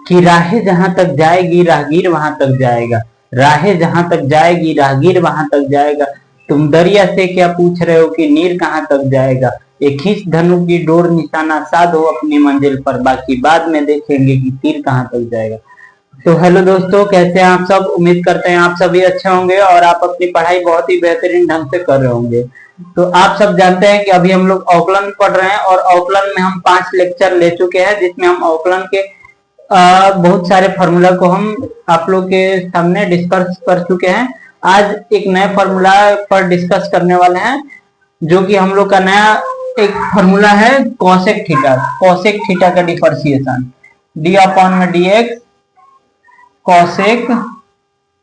कि राहें जहां तक जाएगी राहगीर वहां तक जाएगा, राहें जहां तक जाएगी राहगीर वहां तक जाएगा। तुम दरिया से क्या पूछ रहे हो कि नीर कहाँ तक जाएगा। एक खींच धनु की डोर निशाना साधो अपनी मंजिल पर, बाकी बाद में देखेंगे कि तीर कहाँ तक जाएगा। तो हेलो दोस्तों, कैसे हैं आप सब। उम्मीद करते हैं आप सभी अच्छे होंगे और आप अपनी पढ़ाई बहुत ही बेहतरीन ढंग से कर रहे होंगे। तो आप सब जानते हैं कि अभी हम लोग अवकलन पढ़ रहे हैं और अवकलन में हम 5 लेक्चर ले चुके हैं, जिसमें हम अवकलन के बहुत सारे फार्मूला को हम आप लोग के सामने डिस्कस कर चुके हैं। आज एक नए फार्मूला पर डिस्कस करने वाले हैं, जो कि हम लोग का नया एक फार्मूला है कॉसेक थीटा। कॉसेक थीटा का डिफरेंशिएशन डी अपॉन में D x cosec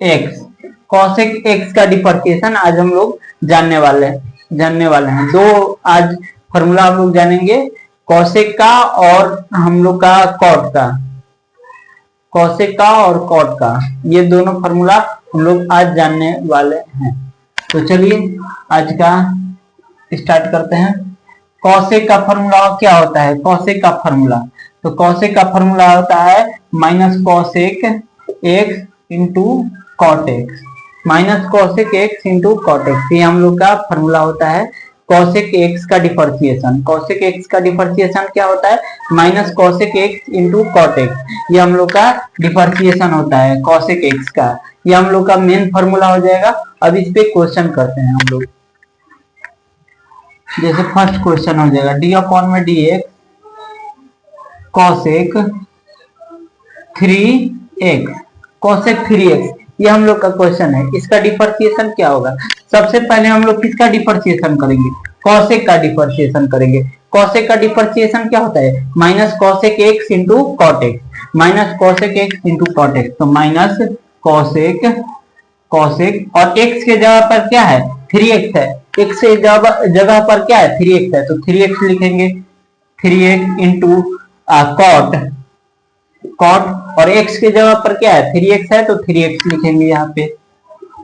x, cosec x का डिफरेंशिएशन आज हम लोग जानने वाले हैं। दो आज फार्मूला हम लोग जानेंगे, कॉसेक का और हम लोग का कॉट का। कॉसेक का और कॉट का, ये दोनों फार्मूला हम लोग आज जानने वाले हैं। तो चलिए आज का स्टार्ट करते हैं। कॉसेक का फार्मूला क्या होता है। कॉसेक का फार्मूला, तो कॉसेक का फार्मूला होता है minus cosec x into cot x, minus cosec x into cot x, ये हम लोग का फार्मूला होता है कॉसेक एक्स का डिफरेंशिएशन। कॉसेक एक्स का डिफरेंशिएशन क्या होता है, minus cosec x into cot x, ये हम लोग का डिफरेंशिएशन होता है कॉसेक एक्स का। ये हम लोग का मेन फार्मूला हो जाएगा। अब इस पे क्वेश्चन करते हैं हम लोग। जैसे फर्स्ट क्वेश्चन हो जाएगा डी अपॉन में D x cosec 3x, cosec 3x, ये हम लोग का क्वेश्चन है। इसका डिफरेंशिएशन क्या होगा। सबसे पहले हम लोग किसका डिफरेंशिएशन करेंगे, कॉसेक का डिफरेंशिएशन करेंगे। कॉसेक का डिफरेंशिएशन क्या होता है, minus cosec x into cot x, minus cosec x into cot x. तो माइनस कॉसेक कॉसेक और x के जगह पर क्या है 3x है, x के जगह पर क्या है 3x है, तो 3x लिखेंगे, 3x इंटू कॉट, कॉट और x के जगह पर क्या है 3x है, तो 3x लिखेंगे यहाँ पे।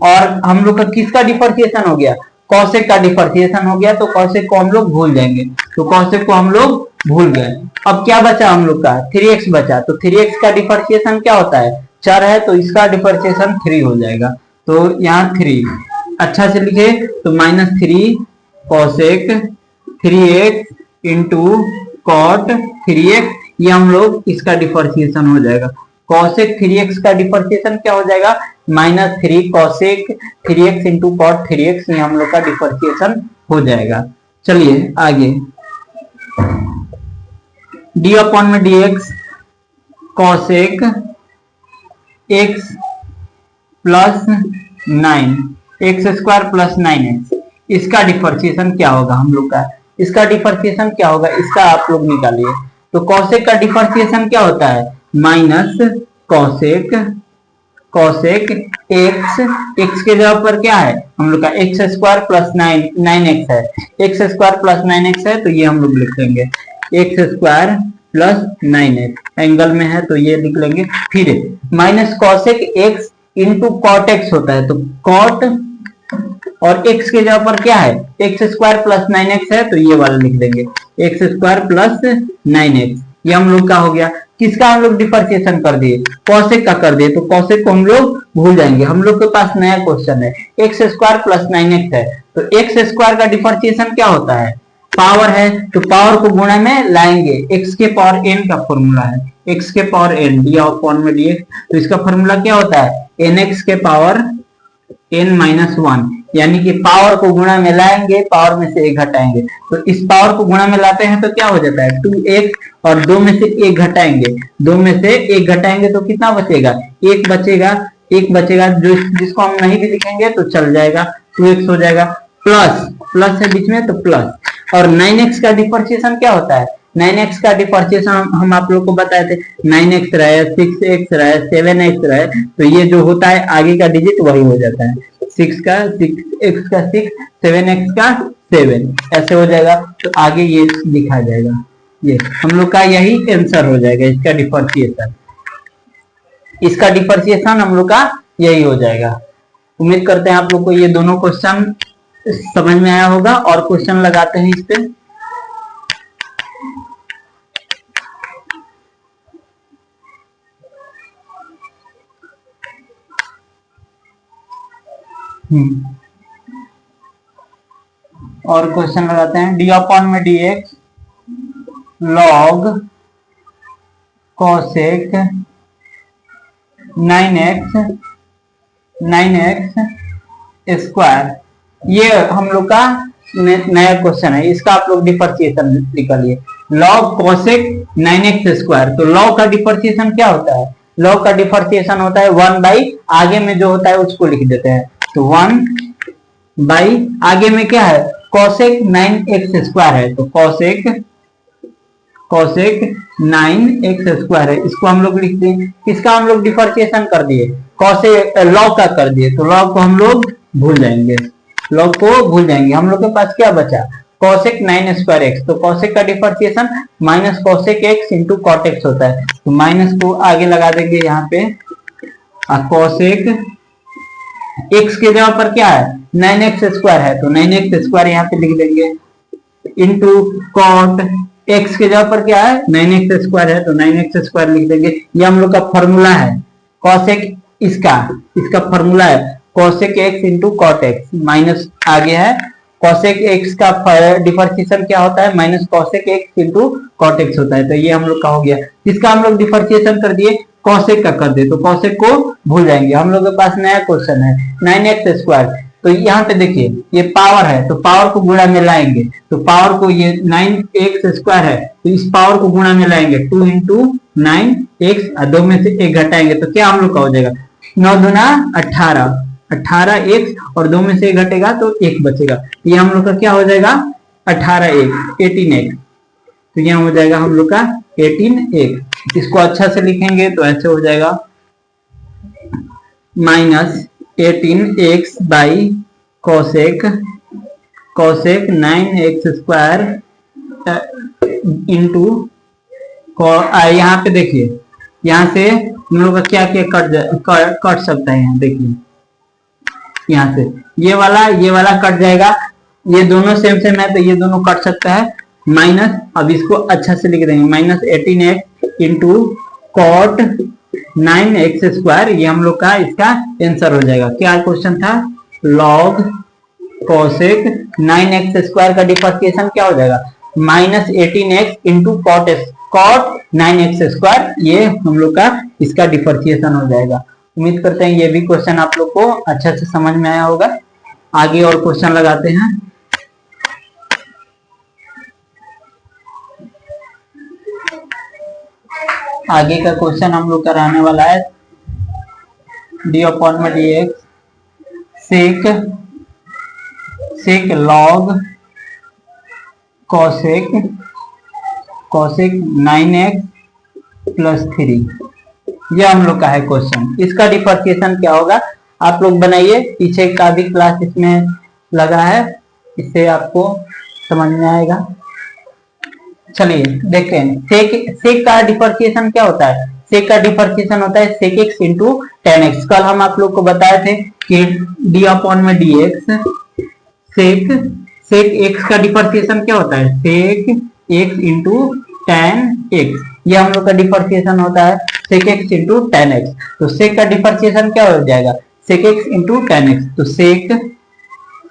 और हम लोग का किसका डिफरेंशिएशन हो गया, कॉसेक का डिफरेंशिएशन हो गया, तो कॉसेक को हम लोग भूल जाएंगे, तो कॉसेक को हम लोग भूल गए। अब क्या बचा हम लोग का 3x बचा, तो 3x का डिफरेंशिएशन क्या होता है, चर है, तो इसका डिफरेंशिएशन 3 हो जाएगा। तो यहाँ 3 अच्छा से लिखे, तो minus 3 cosec 3x into cot 3x, ये हम लोग इसका डिफरेंशिएशन हो जाएगा। कॉसेक 3x का डिफरेंशिएशन क्या हो जाएगा, minus 3 cosec 3x into cot 3x, ये हम लोग का डिफरेंशिएशन हो जाएगा। चलिए आगे, डी अपॉन में D x cosec x plus 9 x square plus 9x, इसका डिफरेंशिएशन क्या होगा हम लोग का, इसका डिफरेंशिएशन क्या होगा, इसका आप लोग निकालिए। तो कॉसेक का डिफरेंशिएशन क्या होता है, minus cosec cosec x, x के जगह पर क्या है हम लोग का एक्स स्क्वायर प्लस 9x है, एक्स स्क्वायर प्लस 9x है, तो ये हम लोग लिख लेंगे x square plus 9x, angle में है तो ये लिख लेंगे। फिर minus cosec x into cot x होता है, तो कॉट और x के जगह पर क्या है एक्स स्क्वायर प्लस 9x है, तो ये वाला लिख देंगे एक्स स्क्वायर प्लस 9x, ये हम लोग का हो गया। किसका हम लोग डिफरेंशिएशन कर दिए, कॉसेक का कर दिए, तो कॉसेक को हम लोग भूल जाएंगे। हम लोग के पास नया क्वेश्चन है, एक्स स्क्वायर प्लस 9x है, तो एक्स स्क्वायर का डिफरेंशिएशन क्या होता है, पावर है, तो पावर को गुणा में लाएंगे, x के पावर n का फॉर्मूला है, x के पावर n डी अपॉन में dx, तो इसका फॉर्मूला क्या होता है nx के पावर n माइनस 1, यानी कि पावर को गुणा में लाएंगे, पावर में से एक घटाएंगे, तो इस पावर को गुणा में लाते हैं तो क्या हो जाता है 2x, और 2 में से एक घटाएंगे, 2 में से एक घटाएंगे तो कितना बचेगा, एक बचेगा, एक बचेगा, जो जिसको हम नहीं भी लिखेंगे तो चल जाएगा, 2x हो जाएगा, प्लस प्लस है बीच में तो प्लस। और 9x का डिफरेंशिएशन क्या होता है, 9x का डिफरेंशिएशन हम आप लोग को बताए थे, 9x रहे, 6x रहे, 7x रहे, तो ये जो होता है आगे का डिजिट वही हो जाता है, 6 का 6, x का 6, 7x का 7, ऐसे हो जाएगा, तो आगे ये लिखा जाएगा, ये हम लोग का यही आंसर हो जाएगा, इसका डिफरेंशिएशन, इसका डिफरेंशिएशन हम लोग का यही हो जाएगा। उम्मीद करते हैं आप लोग को ये दोनों क्वेश्चन समझ में आया होगा, और क्वेश्चन लगाते हैं इस पे। और क्वेश्चन लगाते हैं, डी अपॉन में D x log cosec 9x square. ये हम लोग का नया क्वेश्चन है, इसका आप लोग डिफरेंशिएशन निकालिए। लॉग कॉसेक 9x स्क्वायर, तो लॉग का डिफरेंशिएशन क्या होता है? लॉग का डिफरेंशिएशन होता है 1 बाई आगे में जो होता है उसको लिख देते हैं, तो 1 बाई आगे में क्या है, कॉसेक 9x स्क्वायर है, तो कॉसेक 9x स्क्वायर है, इसको हम लोग लिख दें। किसका हम लोग डिफरेंशिएशन कर दिए? कॉसेक लॉग का कर दिए, तो लॉग को हम लोग भूल जाएंगे, लॉग को भूल जाएंगे। हम लोग के पास क्या बचा? कॉसेक 9 स्क्वायर एक्स, तो कॉसेक का differentiation minus cosec x into cot x होता है, तो माइनस को आगे लगा देंगे यहाँ पे। कॉसेक एक्स के जगह पर क्या है? 9x स्क्वायर है, तो 9x स्क्वायर यहाँ पे लिख देंगे, इंटू कॉट एक्स के जगह पर क्या है? 9x स्क्वायर है, तो 9x स्क्वायर लिख देंगे। ये हम लोग का फॉर्मूला है कॉसेक, इसका फॉर्मूला है cosec x into cot x, minus आगे है कॉसेक एक्स का डिफरेंशिएशन क्या होता है? Minus cosec x into cot x होता है, तो ये हम लोग का हो गया। इसका हम लोग डिफरेंशिएशन कर दिए, कॉसेक का कर दे, तो कॉसेक को भूल जाएंगे। हम लोग के पास नया क्वेश्चन है 9x स्क्वायर, तो यहाँ पे देखिए ये पावर है, तो पावर को गुणा में लाएंगे, तो पावर को ये 9x स्क्वायर है, तो इस पावर को गुणा में लाएंगे 2 इंटू 9x, 2 में से 1 घटाएंगे तो क्या हम लोग का हो जाएगा? 9 दूना 18x, और 2 में से 1 घटेगा तो 1 बचेगा, ये हम लोग का क्या हो जाएगा? 18x, तो यहाँ हो जाएगा हम लोग का 18x। इसको अच्छा से लिखेंगे तो ऐसे हो जाएगा, minus 18x by cosec 9x square into, यहाँ पे देखिए, यहाँ से हम लोग का क्या क्या कट सकता है, यहाँ देखिए, यहाँ से ये वाला कट जाएगा, ये दोनों सेम है तो ये दोनों कट सकता है, माइनस, अब इसको अच्छा से लिख देंगे, minus 18x into cot 9x square, ये हम लोग का इसका आंसर हो जाएगा। क्या क्वेश्चन था? लॉग कॉसेक 9x स्क्वायर का डिफरेंशिएशन क्या हो जाएगा? Minus 18x into cot 9x square, ये हम लोग का इसका डिफरेंशिएशन हो जाएगा। उम्मीद करते हैं ये भी क्वेश्चन आप लोग को अच्छा से समझ में आया होगा। आगे और क्वेश्चन लगाते हैं। आगे का क्वेश्चन हम लोग कराने वाला है डी अपॉन में D x sec log cosec 9x plus 3, यह हम लोग का है क्वेश्चन। इसका डिफरेंशिएशन क्या होगा आप लोग बनाइए, पीछे का भी क्लास इसमें लगा है, इससे आपको समझ में आएगा। चलिए देखते हैं, सेक का डिफरेंशिएशन क्या होता है? सेक का डिफरेंशिएशन होता है sec x into tan x. कल हम आप लोग को बताए थे कि डी अपॉन में डी एक्स सेक एक्स का डिफरेंशिएशन क्या होता है? Sec x into tan x, ये हम लोग का डिफरेंशिएशन होता है sec x into tan x. तो सेक का डिफरेंशिएशन क्या हो जाएगा? Sec x into tan x, तो सेक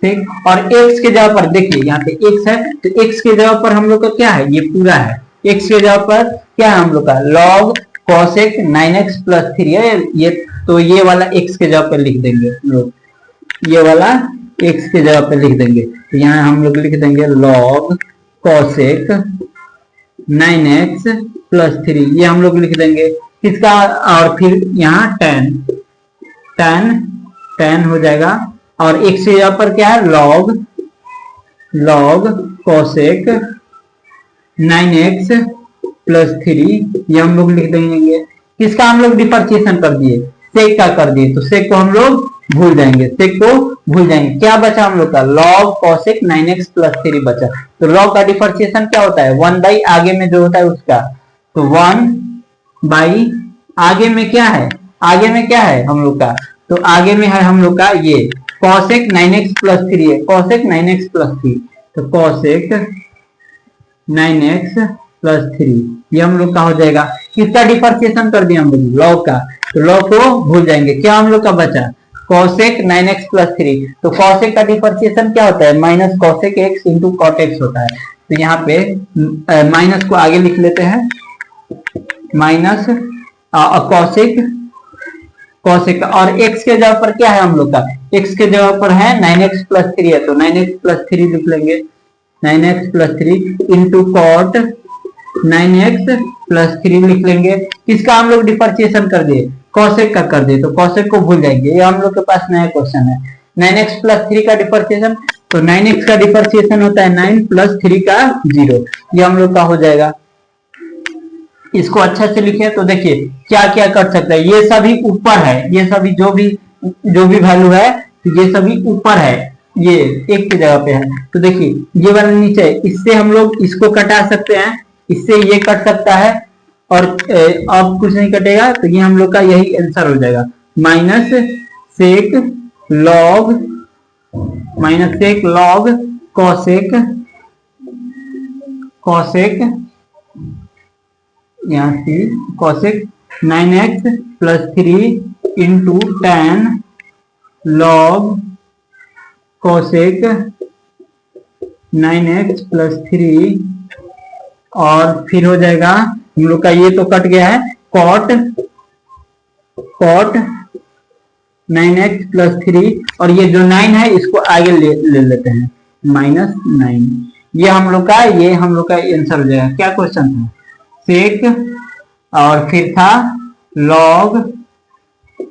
और x के जगह पर देखिए यहाँ पे x है, तो x के जगह पर हम लोग का क्या है? ये पूरा है। x के जगह पर क्या है हम लोग का? log cosec 9x प्लस 3 है ये, तो ये वाला x के जगह पर लिख देंगे हम लोग, ये वाला x के जगह पर लिख देंगे, तो यहाँ हम लोग लिख देंगे log cosec 9x प्लस 3, ये हम लोग लिख देंगे किसका, और फिर यहाँ tan हो जाएगा, और x के जगह पर क्या है? log cosec 9x प्लस 3, ये हम लोग लिख देंगे। किसका हम लोग डिफरेंशिएशन कर दिए? सेक का कर दिए, तो सेक को हम लोग भूल जाएंगे, क्या बचा हम लोग का? log cosec 9x प्लस 3 बचा। तो log का डिफरेंशिएशन क्या होता है? 1 बाई आगे में जो होता है उसका, तो 1 बाई आगे में क्या है? आगे में क्या है हम लोग का? तो आगे में है हम लोग का ये cosec 9x प्लस 3 है, cosec 9x प्लस 3, तो cosec 9x प्लस 3, ये हम लोग का हो जाएगा। किसका डिफरेंशिएशन कर दिया हम लोग? log का, तो log को भूल जाएंगे। क्या हम लोग का बचा? cosec 9x plus 3। तो cosec का डिफरेंशिएशन क्या होता है, minus cosec x into cot x होता है। तो यहाँ पे माइनस को आगे लिख लेते हैं, माइनस cosec और x के जगह पर क्या है हम लोग का, x के जगह पर है 9x प्लस 3 है, तो 9x प्लस 3 लिख लेंगे, 9x plus 3 into cot 9x plus 3 लिख लेंगे। किसका हम लोग डिफरेंशिएशन कर दिए, cosec का कर दिए, तो cosec को भूल जाएंगे, ये हम लोग के पास नया क्वेश्चन है। 9x प्लस 3 का डिफरेंशिएशन, तो 9x का डिफरेंशिएशन होता है 9 प्लस 3 का 0, ये हम लोग का हो जाएगा। इसको अच्छा से लिखे तो देखिए क्या क्या कर सकते हैं, ये सभी ऊपर है, ये सभी जो भी वैल्यू है ये सभी ऊपर है, ये एक की जगह पे है। तो देखिए ये वाला नीचे है, इससे हम लोग इसको कटा सकते हैं, इससे ये कट सकता है और अब कुछ नहीं कटेगा, तो ये हम लोग का यही आंसर हो जाएगा, माइनस सेक लॉग कॉसेक यहाँ से cosec 9x plus 3 into tan log cosec 9x plus 3 और फिर हो जाएगा हम लोग का, ये तो कट गया है, cot 9x प्लस 3 और ये जो 9 है इसको आगे ले लेते हैं, माइनस 9, ये हम लोग का आंसर हो जाएगा। क्या क्वेश्चन था, सेक और फिर था लॉग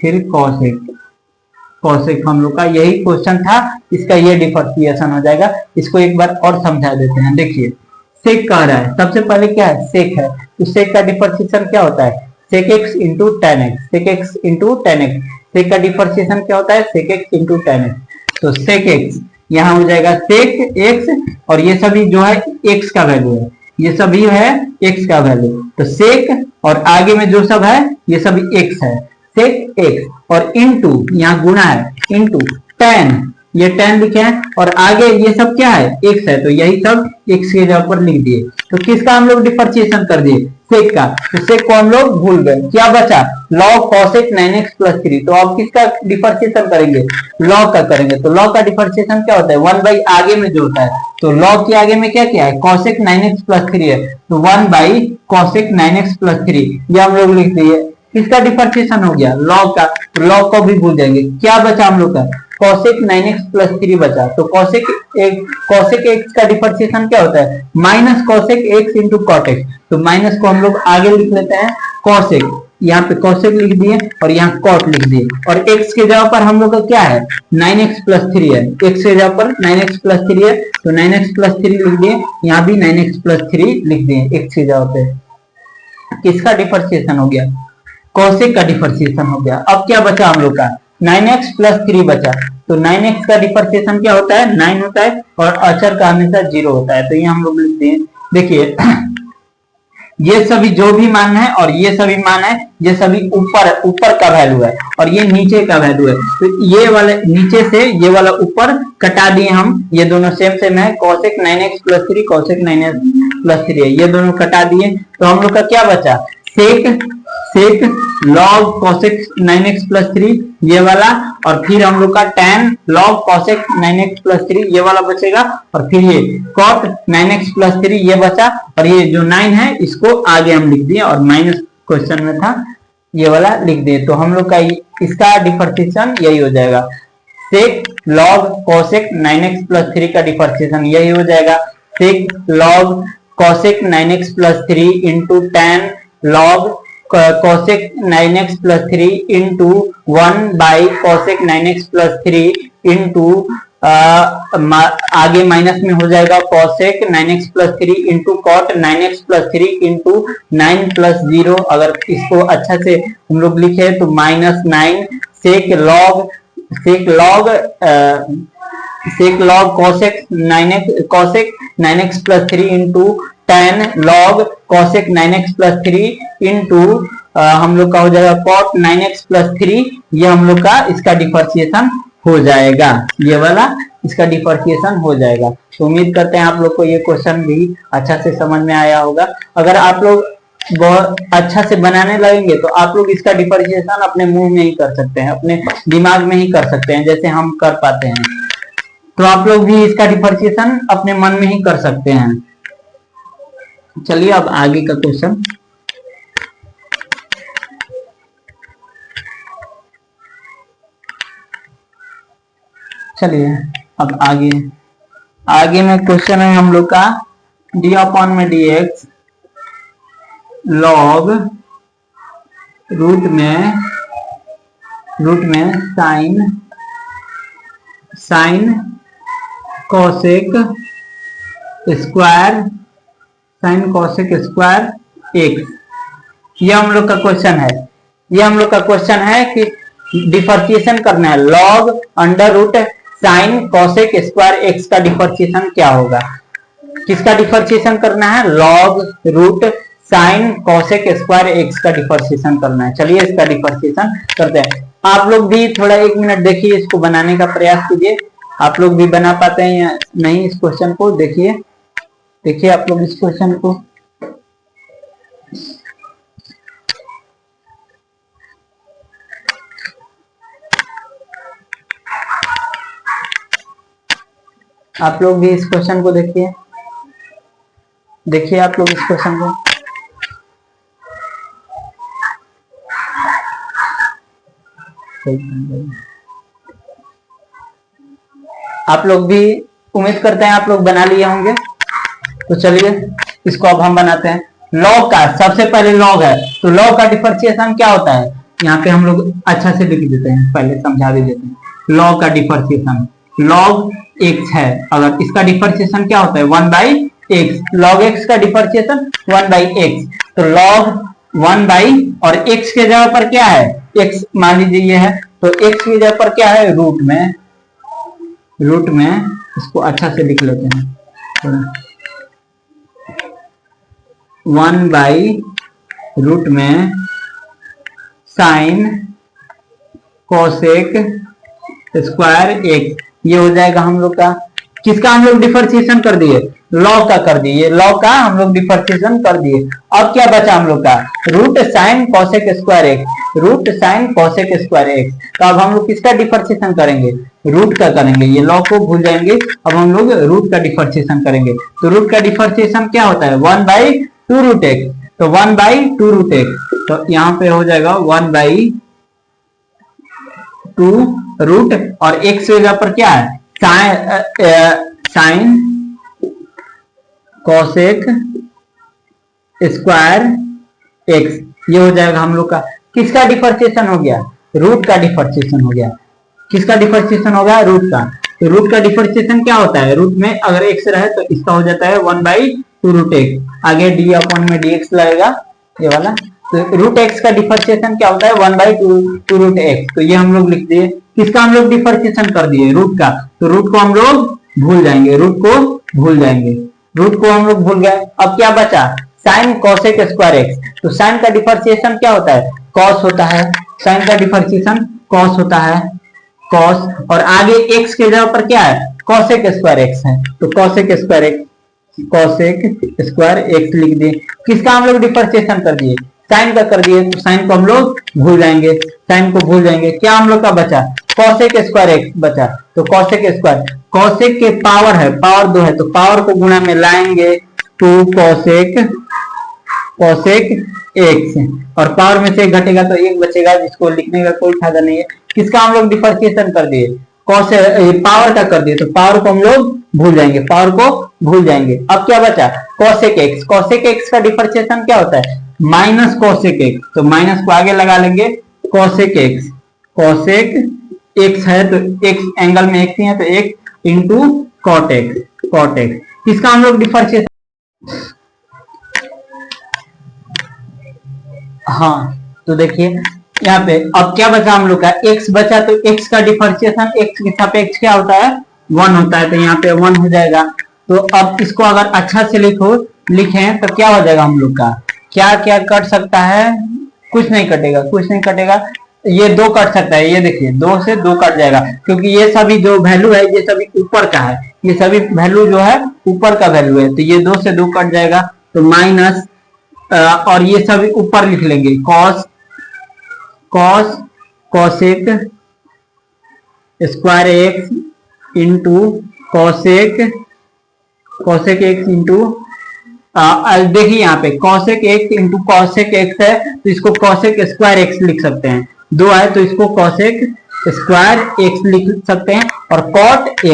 फिर कॉसेक हम लोग का यही क्वेश्चन था, इसका ये डिफरेंशिएशन हो जाएगा। इसको एक बार और समझा देते हैं, देखिए सेक कह रहा है, सबसे पहले क्या है, सेक है, तो सेक का डिफरेंशिएशन क्या होता है, sec x into tan x, sec x into tan x, sec का डिफरेंशिएशन क्या होता है, sec x into tan x. तो सेक एक्स यहाँ हो जाएगा सेक एक्स और ये सभी जो है एक्स का वैल्यू है, ये सभी है x का वैल्यू, तो सेक और आगे में जो सब है ये सभी x है, सेक x और इनटू यहाँ गुणा है, इनटू tan, ये tan लिखे हैं और आगे ये सब क्या है x है, तो यही सब x के जगह पर लिख दिए। तो किसका हम लोग डिफरेंशिएशन कर दिए, सेक का, तो सेक को हम लोग भूल गए, क्या बचा log cosec 9x प्लस 3। तो अब किसका डिफरेंशिएशन करेंगे, log का करेंगे, तो log का डिफरेंशिएशन क्या होता है, 1 बाई आगे में जो होता है, तो log के आगे में क्या क्या है, cosec 9x प्लस 3 है, तो 1 बाई cosec 9x प्लस 3, ये हम लोग लिख दिए। किसका डिफरेंशिएशन हो गया, log का, तो log को भी भूल जाएंगे। क्या बचा हम लोग का, cosec 9x प्लस 3 बचा, तो cosec x का डिफरेंशिएशन क्या होता है, minus cosec x into cot x, तो माइनस को हम लोग आगे लिख लेते हैं, cosec, यहाँ पे cosec लिख दिए और यहाँ cot लिख दिए, और x के जगह पर हम लोग का क्या है 9x प्लस 3 है, x के जगह पर 9x प्लस 3 है, तो 9x प्लस 3 लिख दिए, यहाँ भी 9x प्लस 3 लिख दिए x की जगह पे। किसका डिफरेंशिएशन हो गया, cosec का डिफरेंशिएशन हो गया। अब क्या बचा हम लोग का, 9x प्लस 3 बचा, तो 9x का डिफरेंशिएशन क्या होता है, 9 होता है और अचर का हमेशा 0 होता है, तो ये हम लोग लिखते हैं। देखिए ये सभी जो भी मान है और ये सभी मान है, ये सभी ऊपर का वैल्यू है और ये नीचे का वैल्यू है, तो ये वाले नीचे से ये वाला ऊपर कटा दिए हम, ये दोनों सेम है, cosec 9x plus 3 cosec 9x plus 3 है, ये दोनों कटा दिए, तो हम लोग का क्या बचा, सेक log cosec 9x प्लस 3 ये वाला, और फिर हम लोग का tan log cosec 9x plus 3 ये वाला बचेगा, और फिर ये cot 9x प्लस 3 ये बचा, और ये जो 9 है इसको आगे हम लिख दिए और माइनस क्वेश्चन में था ये वाला लिख दिए, तो हम लोग का इसका डिफरेंशिएशन यही हो जाएगा, sec log cosec 9x plus 3 का डिफरेंशिएशन यही हो जाएगा, sec log cosec 9x plus 3 into tan log cosec 9x plus 3 into 1 by cosec 9x plus 3 into आगे माइनस में हो जाएगा cosec 9x plus 3 into cot 9x plus 3 into 9 plus 0, अगर इसको अच्छा से हम लोग लिखे तो minus 9 sec log cosec 9x plus 3 into tan log cosec 9x plus 3 into हम लोग का हो जाएगा cot 9x प्लस 3, ये हम लोग का इसका डिफरेंशिएशन हो जाएगा, ये वाला इसका डिफरेंशिएशन हो जाएगा। तो उम्मीद करते हैं आप लोग को ये क्वेश्चन भी अच्छा से समझ में आया होगा। अगर आप लोग बहुत अच्छा से बनाने लगेंगे तो आप लोग इसका डिफरेंशिएशन अपने मुंह में ही कर सकते हैं, अपने दिमाग में ही कर सकते हैं, जैसे हम कर पाते हैं। तो आप लोग भी इसका डिफरेंशिएशन अपने मन में ही कर सकते हैं। चलिए अब आगे का क्वेश्चन। चलिए अब आगे में क्वेश्चन है हम लोग का डी अपॉन में डी एक्स लॉग रूट में साइन कोसेक स्क्वायर एक्स। ये हम लोग का क्वेश्चन है कि डिफरेंशिएशन करना है log under root sine cosec square x का डिफरेंशिएशन क्या होगा। किसका डिफरेंशिएशन करना है? Log root sine cosec square x का डिफरेंशिएशन करना है। चलिए इसका डिफरेंशिएशन करते हैं। आप लोग भी थोड़ा 1 मिनट देखिए, इसको बनाने का प्रयास कीजिए। आप लोग भी बना पाते हैं या नहीं इस क्वेश्चन को? देखिए आप लोग इस क्वेश्चन को। आप लोग भी इस क्वेश्चन को देखिए आप लोग इस क्वेश्चन को। आप लोग भी उम्मीद करते हैं आप लोग बना लिए होंगे। तो चलिए इसको अब हम बनाते हैं। लॉग का सबसे पहले लॉग है, तो लॉग का डिफरेंशिएशन क्या होता है? यहाँ पे हम लोग अच्छा से लिख देते हैं, पहले समझा भी देते हैं। लॉग का डिफरेंशिएशन लॉग एक्स है, अगर इसका डिफरेंशिएशन क्या होता है? 1/x। लॉग एक्स का डिफरेंशिएशन 1/x, तो लॉग 1 और x के जगह पर क्या है? x मान लीजिए ये है, तो x की जगह पर क्या है? रूट में इसको अच्छा से लिख लेते हैं। 1/रूट में साइन कोसेक स्क्वायर एक्स, ये हो जाएगा हम लोग का। किसका हम लोग डिफरेंशिएशन कर दिए? लॉग का कर दिए। लॉग का हम लोग डिफरेंशिएशन कर दिए। अब क्या बचा हम लोग का? Root sine cosec square x. तो अब हम लोग किसका डिफरेंशिएशन करेंगे? रूट का करेंगे। ये लॉग को भूल जाएंगे, अब हम लोग रूट का डिफरेंशिएशन करेंगे। तो रूट का डिफरेंशिएशन क्या होता है? 1/2 रूट एक्स, तो 1/2 रूट एक्स, तो यहाँ पे हो जाएगा 1/2 रूट और एक्स की जगह पर क्या है? साइन कोसेक स्क्वायर एक्स, ये हो जाएगा हम लोग का। किसका डिफरेंशिएशन हो गया? रूट का डिफरेंशिएशन हो गया। किसका डिफरेंशिएशन होगा? रूट का। तो रूट का डिफरेंशिएशन क्या होता है? रूट में अगर एक्स रहे तो इसका हो जाता है 1/2 रूट एक्स। आगे डी अपॉन में डी एक्स लगेगा ये वाला। तो रूट एक्स का डिफरेंशिएशन क्या होता है? 1/2 रूट एक्स। तो ये हम लोग लिख दिए। किसका हम लोग डिफरेंशिएशन कर दिए? रूट का। तो रूट को हम लोग भूल जाएंगे, रूट को हम लोग भूल गए। अब क्या बचा? Sine cosec square x. तो साइन का डिफरेंशिएशन क्या होता है? कॉस होता है। साइन का डिफरेंशिएशन कॉस होता है, कॉस, और आगे एक्स के जगह पर क्या है? कोसेक स्क्वायर एक्स है, तो कोसेक स्क्वायर एक्स लिख दिए। किसका हम लोग डिफरेंशिएशन कर दिए? साइन का कर दिए, तो साइन को हम लोग भूल जाएंगे, क्या हम लोग का बचा? कोसेक स्क्वायर एक्स बचा। तो कोसेक स्क्वायर, कोसेक के पावर है, पावर 2 है, तो पावर को गुणा में लाएंगे 2 कोसेक एक्स, और पावर में से घटेगा तो 1 बचेगा, जिसको लिखने का कोई फायदा नहीं है। किसका हम लोग डिफरेंशिएशन कर दिए? पावर का कर दिए, तो पावर को हम लोग भूल जाएंगे, अब क्या बचा? कोसेक एक्स का डिफरेंशिएशन क्या होता है? माइनस कोसेक एक्स, तो माइनस को आगे लगा लेंगे। कोसेक एक्स है तो एक्स एंगल में एक्स ही है, तो एक्स इंटू कॉट एक्स। किसका हम लोग डिफरेंशिएशन, हाँ, तो देखिए यहाँ पे अब क्या बचा हम लोग का? x बचा, तो x का डिफरेंशिएशन x के सापेक्ष क्या होता है? 1 होता है, तो यहाँ पे 1 हो जाएगा। तो अब इसको अगर अच्छा से लिखें तो क्या हो जाएगा हम लोग का? क्या क्या कट सकता है? कुछ नहीं कटेगा। ये 2 कट सकता है, ये देखिए 2 से 2 कट जाएगा, क्योंकि ये सभी जो वैल्यू है ये सभी ऊपर का है, ये सभी वैल्यू जो है ऊपर का वैल्यू है, तो ये 2 से 2 कट जाएगा, तो माइनस और ये सब ऊपर लिख लेंगे, cos cosec square x into cosec x into, देखिए यहाँ पे cosec x into cosec x है तो इसको कॉसेक स्क्वायर एक्स लिख सकते हैं, दो है तो इसको कॉसेक स्क्वायर एक्स लिख सकते हैं, और कॉट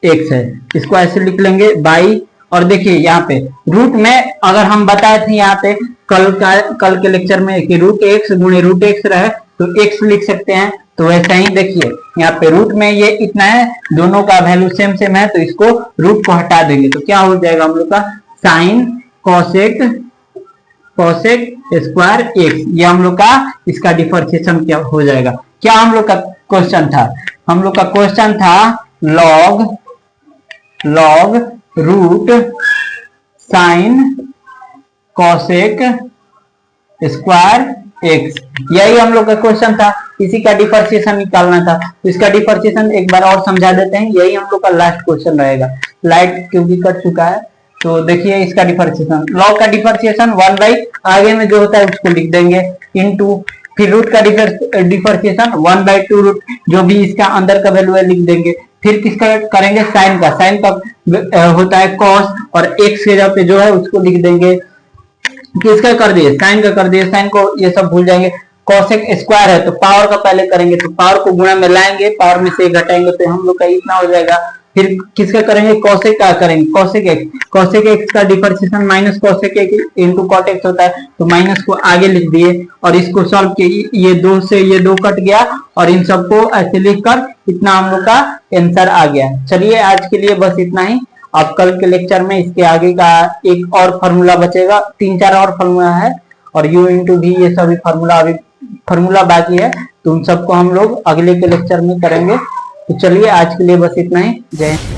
एक्स है इसको ऐसे लिख लेंगे बाई, और देखिए यहाँ पे रूट में अगर हम बताए थे यहाँ पे कल के लेक्चर में कि रूट एक्स गुणे रूट एक्स रहे तो एक्स लिख सकते हैं, तो वैसा ही देखिए यहाँ पे रूट में ये इतना है, दोनों का वैल्यू सेम है तो इसको रूट को हटा देंगे तो क्या हो जाएगा हम लोग का साइन कॉसेक स्क्वायर एक्स, ये हम लोग का इसका डिफरेंशिएशन क्या हो जाएगा। क्या हम लोग का क्वेश्चन था, हम लोग का क्वेश्चन था log root sine cosec square x, यही हम लोग का क्वेश्चन था, इसी का डिफरेंशिएशन निकालना था। तो इसका डिफरेंशिएशन एक बार और समझा देते हैं, यही हम लोग का लास्ट क्वेश्चन रहेगा। लाइट क्योंकि कट चुका है तो देखिए इसका डिफरेंशिएशन, लॉग का डिफरेंशिएशन 1 बाई आगे में जो होता है उसको लिख देंगे इनटू, फिर रूट का डिफरेंशिएशन 1 बाई 2 रूट जो भी इसका अंदर का वैल्यू है लिख देंगे, फिर किसका करेंगे साइन का होता है कॉस, और एक्स के जगह पे जो है उसको लिख देंगे, किसका कर दिए साइन का कर दिए, साइन को ये सब भूल जाएंगे। कॉसेक स्क्वायर है तो पावर का पहले करेंगे तो पावर को गुणा में लाएंगे, पावर में से घटाएंगे तो हम लोग का इतना हो जाएगा, फिर किसका करेंगे कॉसेक का करेंगे, कॉसेक एक्स का differentiation minus cosec x into cot x होता है तो माइनस को आगे लिख दिए, और इसको सॉल्व किए, ये 2 से ये 2 कट गया और इन सबको ऐसे लिखकर इतना हम लोग का आंसर आ गया। चलिए आज के लिए बस इतना ही, अब कल के लेक्चर में इसके आगे का एक और फार्मूला बचेगा, 3-4 और फार्मूला है, और u इंटू भी ये सभी फार्मूला बाकी है, तो उन सबको हम लोग अगले के लेक्चर में करेंगे। तो चलिए आज के लिए बस इतना ही, जय हिंद।